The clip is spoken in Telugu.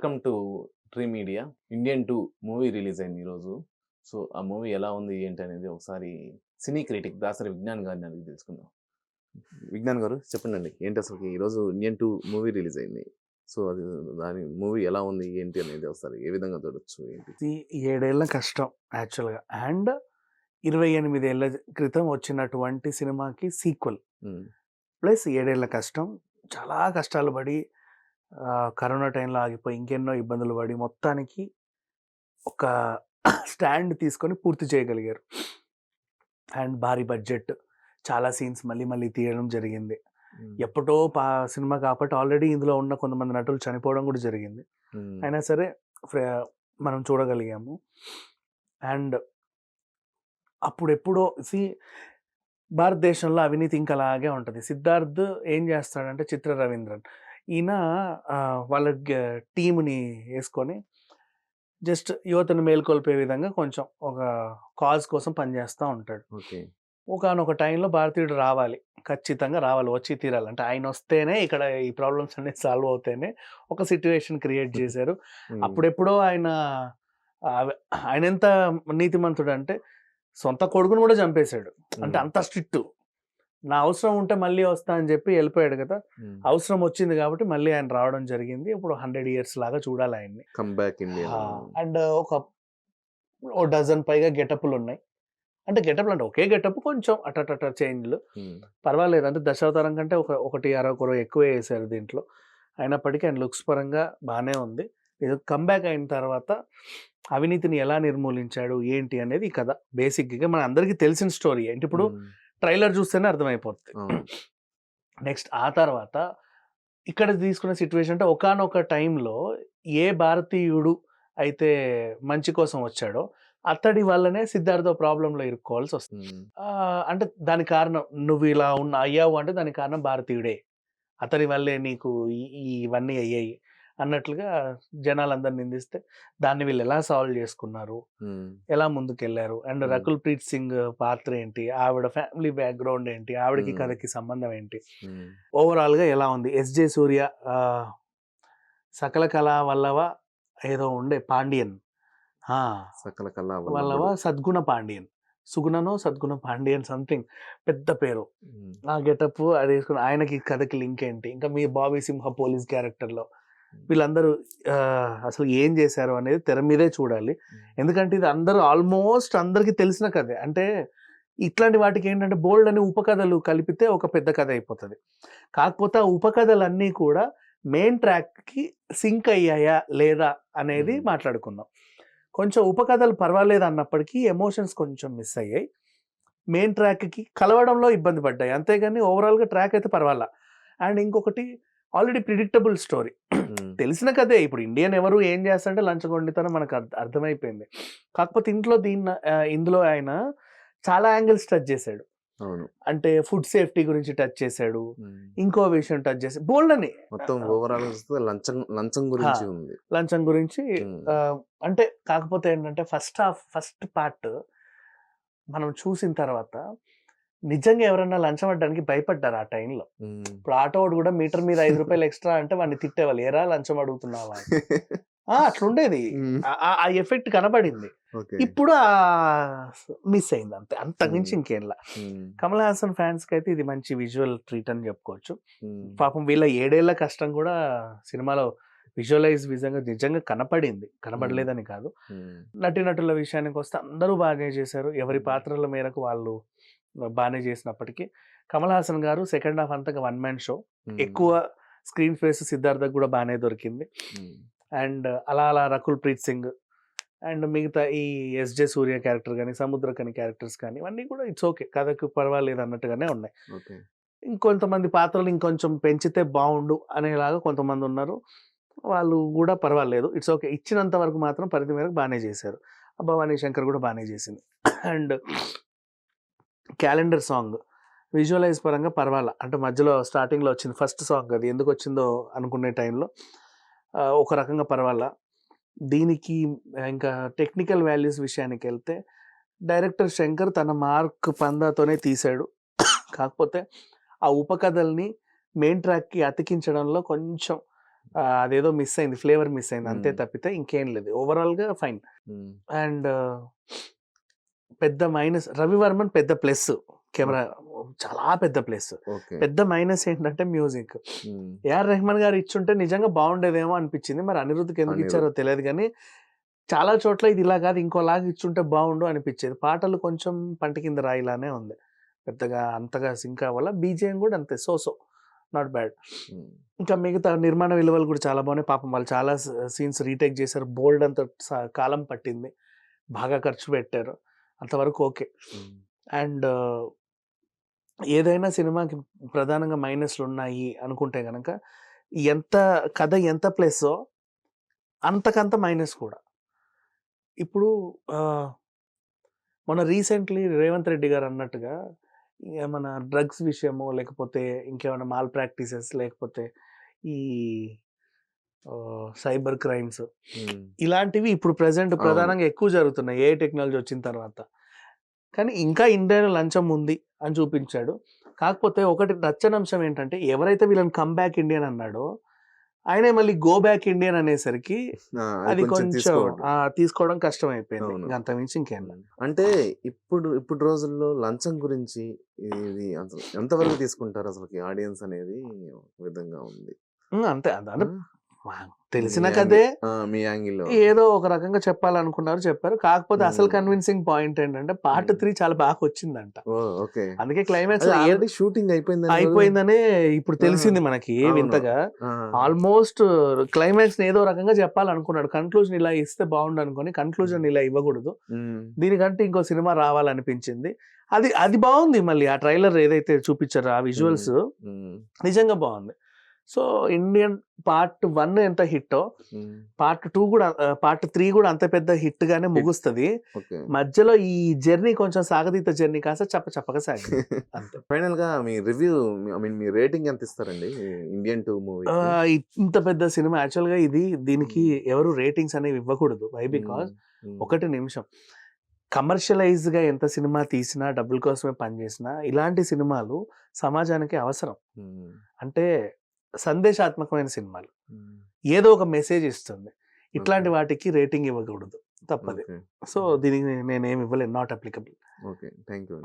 Welcome to tree media. Indian 2 movie release అయింది ఈరోజు. సో, ఆ మూవీ ఎలా ఉంది ఏంటి అనేది ఒకసారి సినీ క్రిటిక్ దాసరి విజ్ఞాన్ గారిని అడిగి తెలుసుకుందాం. విజ్ఞాన్ గారు చెప్పండండి. ఏంటి అసలుకి ఈరోజు ఇండియన్ 2 మూవీ రిలీజ్ అయింది. సో, అది దాని మూవీ ఎలా ఉంది ఏంటి అనేది ఒకసారి ఏ విధంగా చూడొచ్చు ఏంటి? ఇది 7 ఏళ్ల కష్టం యాక్చువల్‌గా. అండ్ 28 ఏళ్ల క్రితం వచ్చినటువంటి సినిమాకి సీక్వెల్. హ్మ్. ప్లస్ 7 ఏళ్ల కష్టం. చాలా కష్టాలు పడి కరోనా టైంలో ఆగిపోయి ఇంకెన్నో ఇబ్బందులు పడి మొత్తానికి ఒక స్టాండ్ తీసుకొని పూర్తి చేయగలిగారు. అండ్ భారీ బడ్జెట్. చాలా సీన్స్ మళ్ళీ మళ్ళీ తీయడం జరిగింది. హ్మ్. ఎప్పుడో సినిమా కాబట్టి ఆల్రెడీ ఇందులో ఉన్న కొంతమంది నటులు చనిపోవడం కూడా జరిగింది. హ్మ్. అయినా సరే మనం చూడగలిగాము. అండ్ అప్పుడెప్పుడో భారతదేశంలో అవినీతి ఇంకా అలాగే ఉంటది. సిద్ధార్థ్ ఏం చేస్తాడంటే చిత్ర రవీంద్రన్. ఈయన వాళ్ళ టీమ్‌ని యేసుకొని జస్ట్ యువతను మేల్కొల్పే విధంగా కొంచెం ఒక కాజ్ కోసం పనిచేస్తా ఉంటాడు. ఓకే. ఒకానొక టైంలో భారతీయుడు రావాలి. ఖచ్చితంగా రావాలి. వచ్చి తీరాలి. అంటే ఆయనొస్తేనే ఇక్కడ ఈ ప్రాబ్లమ్స్ అన్నీ సాల్వ్ అవుతాయని ఒక సిట్యుయేషన్ క్రియేట్ చేశారు. హ్మ్. అప్పుడెప్పుడో ఆహ్, ఆయనెంత నీతిమంతుడంటే సొంత కొడుకుని కూడా చంపేశాడు. అంటే హ్మ్. అంత స్ట్రిక్టు. నా అవసరం ఉంటే మళ్ళీ వస్తా అని చెప్పి వెళ్ళిపోయాడు కదా! హ్మ్. అవసరం వచ్చింది కాబట్టి మళ్ళీ ఆయన రావడం జరిగింది. ఇప్పుడు 100 ఇయర్స్ లాగా చూడాలి ఆయన్ని. Come back Indian. అండ్ ఓ డజన్ పైగా గెటప్‌లున్నాయి. అంటే గెటప్‌లు అంటే ఒకే గెటప్ కొంచెం అటటట చేంజ్‌లు. హ్మ్. పర్వాలేదు. అంటే దశావతారం కంటే ఒకటి అరకొర ఎక్కువే ఏశారు దీంట్లో. అయినప్పటికీ ఆయన లుక్స్ పరంగా బానే ఉంది. ఇది కమ్‌బ్యాక్ అయిన తర్వాత అవినీతిని ఎలా నిర్మూలించాడు, ఏంటి అనేది ఈ కథ. బేసిక్‌గా మన అందరికీ తెలిసిన స్టోరీయే. అంటే ఇప్పుడు హ్మ్. ట్రైలర్ చూస్తేనే అర్థమైపోద్ది. అవును. నెక్స్ట్ ఆ తర్వాత ఇక్కడ తీసుకున్న సిట్యుయేషన్ అంటే ఒకానొక టైంలో ఏ భారతీయుడు అయితే మంచి కోసం వచ్చాడో అతడి వల్లనే సిద్ధార్థ్ ప్రాబ్లమ్‌లో ఇరుక్కోవాల్సొస్తుంది. హ్మ్. అంటే దానికి కారణం నువ్వు ఇలా అయ్యావు అంటే దానికి కారణం భారతీయుడే. అతని వల్లే నీకు ఇవన్నీ అయ్యాయి అన్నట్లుగా జనాలందరూ నిందిస్తే దాన్ని వీళ్ళు ఎలా సాల్వ్ చేసుకున్నారు? హ్మ్. ఎలా ముందుకెళ్లారు? అండ్ హ్మ్. రకుల్ ప్రీత్ సింగ్ పాత్ర ఏంటి? ఆవిడ ఫ్యామిలీ బ్యాక్‌గ్రౌండ్ ఏంటి? ఆవిడకి హ్మ్. కథకి సంబంధం ఏంటి? హ్మ్. ఓవరాల్‌గా ఎలా ఉంది? 'ఎస్.జె. సూర్య' సకల కళా వల్లవ ఏదో ఉండే పాండియన్. ఆ! సకల కళా వల్లవ వల్లభుడు. సద్గుణ పాండియన్. సుగుణనో సద్గుణ పాండియన్ సంథింగ్ పెద్ద పేరు. హ్మ్. ఆ గెటప్ అదేసుకొని ఆయనకి కథకి లింక్ ఏంటి? ఇంకా మీ 'బాబీ సింహ' పోలీస్ క్యారెక్టర్‌లో వీళ్ళందరూ అసలు ఏం చేశారు అనేది తెర మీదే చూడాలి. ఎందుకంటే ఇది ఆల్మోస్ట్ అందరికి తెలిసిన కథే. అంటే ఇట్లాంటి వాటికేంటంటే బోలెడన్ని ఉపకథలు కలిపితే ఒక పెద్ద కథ అయిపోతది. కాకపోతే ఆ ఉపకథలన్నీ కూడా మెయిన్ ట్రాక్‌కి సింక్ అయ్యాయా? లేదా? అనేది హ్మ్. మాట్లాడుకుందాం. కొంచెం ఉపకథలు పర్వాలేదన్నప్పటికీ ఎమోషన్స్ కొంచెం మిస్ అయ్యాయి. మెయిన్ ట్రాక్‌కి కలవడంలో ఇబ్బంది పడ్డాయి. అంతేగాని ఓవరాల్‌గా ట్రాక్ అయితే పర్వాలా. అండ్ ఇంకొకటి ఆల్రెడీ ప్రిడిక్టబుల్ స్టోరీ. హ్మ్. తెలిసిన కథే. ఇప్పుడు ఇండియన్ ఎవరు ఏం చేస్తాడంటే లంచగొండితనం మనకు అర్థమైపోయింది. కాకపోతే ఇందులో ఆయన చాలా యాంగిల్స్ టచ్ చేశాడు. అవును. అంటే ఫుడ్ సేఫ్టీ గురించి టచ్ చేశాడు. హ్మ్. ఇంకో విషయం టచ్ చేసాడు. బోలెడన్ని. మొత్తం ఓవరాల్‌గా చూస్తే లంచం లంచం ఆ! గురించి ఉంది. లంచం గురించి హ్మ్. అంటే కాకపోతే ఏంటంటే ఫస్ట్ పార్ట్ మనం చూసిన తర్వాత నిజంగా ఎవరన్నా లంచం అడడానికి భయపడ్డారు ఆ టైంలో. హ్మ్. ఇప్పుడు ఆటోవాడు కూడా మీటర్ మీద రూ. 5 ఎక్స్‌ట్రా అంటే వాడిని తిట్టేవాళ్ళు. ఏరా లంచం అడుగుతున్నావా అని. అట్లుండేది. హ్మ్. ఆ ఎఫెక్ట్ కనబడింది. ఓకే. ఇప్పుడు మిస్ అయింది అంతే. అంతకు మించి హ్మ్. ఇంకేంలా. హ్మ్. కమల్ హాసన్ ఫ్యాన్స్‌కైతే ఇది మంచి విజువల్ ట్రీట్ అని చెప్పుకోవచ్చు. హ్మ్. పాపం వీళ్ళ 7 ఏళ్ల కష్టం కూడా సినిమాలో నిజంగా కనపడింది. హ్మ్. కనబడలేదని కాదు. హ్మ్. నటీనటుల విషయానికొస్తే అందరూ బానే చేశారు. ఎవరి హ్మ్. పాత్రల మేరకు వాళ్ళు బానే చేసినప్పటికీ, కమల్ హాసన్ గారు సెకండ్ హాఫ్ అంతా వన్ మ్యాన్ షో. హ్మ్. ఎక్కువ స్క్రీన్ స్పేస్ సిద్ధార్థ్‌కి కూడా బానే దొరికింది. హ్మ్. అండ్ అలా రకుల్ ప్రీత్ సింగ్ అండ్ మిగతా ఈ 'ఎస్.జె. సూర్య' క్యారెక్టర్ గాని, 'సముద్రకని' క్యారెక్టర్స్ కానీ ఇవన్నీ కూడా ఇట్స్ ఓకే. కథకు పర్వాలేదు అన్నట్టుగానే ఉన్నాయి. ఓకే. ఇంకొంతమంది పాత్రలు ఇంకొంచెం పెంచితే బావుండు అనేలాగా కొంతమందున్నారు. వాళ్ళు గూడా పర్వాలేదు. It's okay. ఇచ్చినంత వరకు మాత్రం పరిధి మేరకు బానే జేశారు. 'భవానీ శంకర్' గూడా బానే జేసింది. అండ్ క్యాలెండర్ సాంగ్ విజువలైజ్ పరంగా పర్వాలా. అంటే మధ్యలో స్టార్టింగ్‌లో వచ్చింది ఫస్ట్ సాంగ్ అది ఎందుకొచ్చిందో అనుకునే టైంలో ఒక రకంగా పర్వాలా. దీనికి ఇంకా టెక్నికల్ వాల్యూస్ విషయానికెళ్తే డైరెక్టర్ శంకర్ తన మార్క్ పందాతోనే తీశాడు. కాకపోతే ఆ ఉపకథల్ని మెయిన్ ట్రాక్‌కి అతికించడంలో కొంచెం అదేదో మిస్ అయింది, ఫ్లేవర్ మిస్ అయింది అంతే Hmm. తప్పితే ఇంకేం లేదు. ఓవరాల్గా ఫైన్. అండ్ పెద్ద మైనస్ రవివర్మన్ పెద్ద ప్లస్, కెమెరా చాలా పెద్ద ప్లస్. ఓకే. పెద్ద మైనస్ ఏంటంటే మ్యూజిక్. ఏఆర్ రెహమాన్ గారు ఇచ్చుంటే నిజంగా బాగుండేదేమో అనిపించింది. మరి అనిరుద్ధ్కి ఎందుకు అనిరుద్ధ్. ఇచ్చారో తెలియదు కానీ చాలా చోట్ల ఇది ఇలా కాదు ఇంకోలాగా ఇచ్చుంటే బాగుండు అనిపించేది. పాటలు కొంచెం పంట కింద రాయిలానే ఉంది, పెద్దగా అంతగా సింక్ అవ్వాల. బీజిఎం కూడా అంతే, సో నాట్ బ్యాడ్. ఇంకా మిగతా నిర్మాణ విలువలు కూడా చాలా బాగున్నాయి. పాపం వాళ్ళు చాలా సీన్స్ రీటేక్ చేశారు, బోల్డ్ అంత కాలం పట్టింది, బాగా ఖర్చు పెట్టారు, అంతవరకు ఓకే. అండ్ ఏదైనా సినిమాకి ప్రధానంగా మైనస్లు ఉన్నాయి అనుకుంటే కనుక ఎంత కథ ఎంత ప్లస్ అంతకంత మైనస్ కూడా. ఇప్పుడు మన రీసెంట్లీ రేవంత్ రెడ్డి గారు అన్నట్టుగా మన డ్రగ్స్ విషయమో లేకపోతే ఇంకేమైనా మాల్ ప్రాక్టీసెస్ లేకపోతే ఈ సైబర్ క్రైమ్స్ ఇలాంటివి ఇప్పుడు ప్రెసెంట్ ప్రధానంగా ఎక్కువ జరుగుతున్నాయి ఏ టెక్నాలజీ వచ్చిన తర్వాత. కానీ ఇంకా ఇండియాలో లంచం ఉంది అని చూపించాడు. కాకపోతే ఒకటి నచ్చని అంశం ఏంటంటే ఎవరైతే వీళ్ళని కమ్ బ్యాక్ ఇండియన్ అన్నాడో ఆయనే మళ్ళీ గో బ్యాక్ ఇండియన్ అనేసరికి అది కొంచెం తీసుకోవడం కష్టం అయిపోయింది. అంతమించి ఇంకేం లేదు. అంటే ఇప్పుడు రోజుల్లో లంచం గురించి ఇది అసలు ఎంతవరకు తీసుకుంటారు అసలు ఆడియన్స్ అనేది ఒక విధంగా ఉంది. అంతే అంటే తెలిసిన కదే మీ యాంగిల్ ఏదో ఒక రకంగా చెప్పాలనుకున్నారు, చెప్పారు. కాకపోతే అసలు కన్విన్సింగ్ పాయింట్ ఏంటంటే పార్ట్ 3 చాలా బాగా వచ్చిందంట. అందుకే క్లైమాక్స్ షూటింగ్ అయిపోయిందనే ఇప్పుడు తెలిసింది మనకి. వింతగా ఆల్మోస్ట్ క్లైమాక్స్ ఏదో రకంగా చెప్పాలనుకున్నాడు, కన్క్లూజన్ ఇలా ఇస్తే బాగుండు అనుకుని కన్క్లూజన్ ఇలా ఇవ్వకూడదు, దీనికంటే ఇంకో సినిమా రావాలనిపించింది. అది బాగుంది. మళ్ళీ ఆ ట్రైలర్ ఏదైతే చూపించారో ఆ విజువల్స్ నిజంగా బాగుంది. సో ఇండియన్ పార్ట్ 1 ఎంత హిట్టో పార్ట్ 2 కూడా, పార్ట్ 3 కూడా అంత పెద్ద హిట్ గానే ముగుస్తుంది. మధ్యలో ఈ జర్నీ కొంచెం సాగదీత జర్నీ కాస్త చప్పగా సాగింది అంతే. ఫైనల్ గా మీ రివ్యూ, ఐ మీన్ మీ రేటింగ్ ఎంత ఇస్తారండి ఇండియన్ 2 మూవీ? ఇంత పెద్ద సినిమా యాక్చువల్ గా దీనికి ఎవరు రేటింగ్స్ అనేవి ఇవ్వకూడదు. వై బికాస్ ఒకటి నిమిషం కమర్షియలైజ్ గా ఎంత సినిమా తీసినా డబ్బుల కోసమే పనిచేసినా ఇలాంటి సినిమాలు సమాజానికి అవసరం. అంటే సందేశాత్మకమైన సినిమాలు, ఏదో ఒక మెసేజ్ ఇస్తుంది, ఇట్లాంటి వాటికి రేటింగ్ ఇవ్వకూడదు, తప్పదు. సో దీనికి నేనేమి ఇవ్వలేను, not applicable. Okay, thank you.